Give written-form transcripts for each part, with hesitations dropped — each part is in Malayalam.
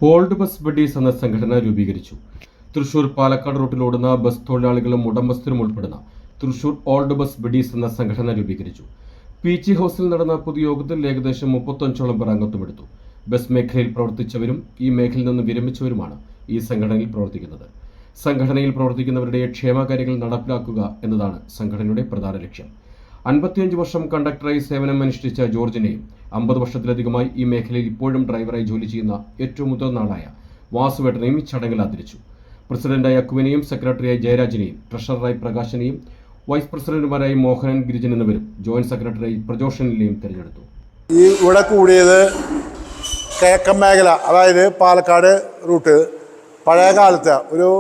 ഓൾഡ് ബസ് ബഡീസ് എന്ന സംഘടന രൂപീകരിച്ചു. തൃശൂർ പാലക്കാട് റൂട്ടിലോടുന്ന ബസ് തൊഴിലാളികളും ഉടമസ്ഥരും ഉൾപ്പെടുന്ന തൃശൂർ ഓൾഡ് ബസ് ബഡീസ് എന്ന സംഘടന രൂപീകരിച്ചു. പി.ജി ഹൗസിൽ നടന്ന പൊതുയോഗത്തിൽ ഏകദേശം 35ഓളം പേർ അംഗത്വമെടുത്തു. ബസ് മേഖലയിൽ പ്രവർത്തിച്ചവരും ഈ മേഖലയിൽ നിന്ന് വിരമിച്ചവരുമാണ് ഈ സംഘടനയിൽ പ്രവർത്തിക്കുന്നത്. സംഘടനയിൽ പ്രവർത്തിക്കുന്നവരുടെ ക്ഷേമകാര്യങ്ങൾ നടപ്പിലാക്കുക എന്നതാണ് സംഘടനയുടെ പ്രധാന ലക്ഷ്യം. 55 വർഷം കണ്ടക്ടറായി സേവനം അനുഷ്ഠിച്ച ജോർജിനെയും 50 വർഷത്തിലധികമായി ഈ മേഖലയിൽ ഇപ്പോഴും ഡ്രൈവറായി ജോലി ചെയ്യുന്ന ഏറ്റവും മുതിർന്ന ആളായ വാസുവേട്ടനെയും ഈ ചടങ്ങിൽ ആദരിച്ചു. പ്രസിഡന്റായ അക്കുവിനെയും സെക്രട്ടറിയായി ജയരാജിനെയും ട്രഷററായി പ്രകാശനെയും വൈസ് പ്രസിഡന്റുമാരായി മോഹനൻ ഗിരിജൻ എന്നിവരും ജോയിന്റ് സെക്രട്ടറിയായി പ്രജോഷനിലെയും തിരഞ്ഞെടുത്തു. ഇവിടെ കൂടിയത് കിഴക്കൻ മേഖല, അതായത് പാലക്കാട് റൂട്ട് പഴയ കാലത്ത് ഒരു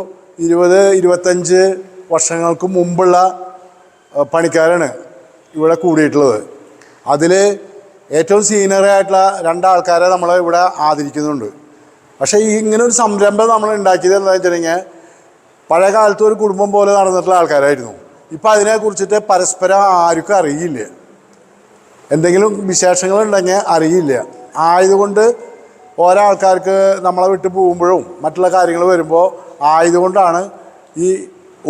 20-25 വർഷങ്ങൾക്ക് മുമ്പുള്ള പണിക്കാരാണ് ഇവിടെ കൂടിയിട്ടുള്ളത്. അതിൽ ഏറ്റവും സീനിയറായിട്ടുള്ള 2 ആൾക്കാരെ നമ്മൾ ഇവിടെ ആദരിക്കുന്നുണ്ട്. പക്ഷേ ഇങ്ങനെ ഒരു സംരംഭം നമ്മൾ ഉണ്ടാക്കിയത് എന്താണെന്ന് വെച്ചിട്ടുണ്ടെങ്കിൽ പഴയ കാലത്ത് ഒരു കുടുംബം പോലെ നടന്നിട്ടുള്ള ആൾക്കാരായിരുന്നു. ഇപ്പം അതിനെക്കുറിച്ചിട്ട് പരസ്പരം ആർക്കും അറിയില്ല. എന്തെങ്കിലും വിശേഷങ്ങളുണ്ടെങ്കിൽ അറിയില്ല. ആയതുകൊണ്ട് ഓരോ ആൾക്കാർക്ക് നമ്മളെ വിട്ട് പോകുമ്പോഴും മറ്റുള്ള കാര്യങ്ങൾ വരുമ്പോൾ ആയതുകൊണ്ടാണ് ഈ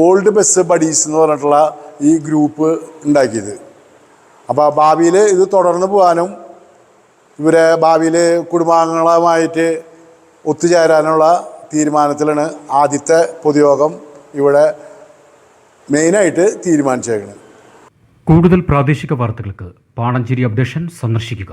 ഓൾഡ് ബസ് ബഡീസ് എന്ന് പറഞ്ഞിട്ടുള്ള ഈ ഗ്രൂപ്പ് ഉണ്ടാക്കിയത്. അപ്പോൾ ഭാവിയിൽ ഇത് തുടർന്ന് പോകാനും ഇവരെ ഭാവിയിൽ കുടുംബാംഗങ്ങളുമായിട്ട് ഒത്തുചേരാനുള്ള തീരുമാനത്തിലാണ് ആദ്യത്തെ പൊതുയോഗം ഇവിടെ മെയിനായിട്ട് തീരുമാനിച്ചേക്കുന്നത്. കൂടുതൽ പ്രാദേശിക വാർത്തകൾക്ക് പാണഞ്ചേരി അപ്ഡേഷൻ സന്ദർശിക്കുക.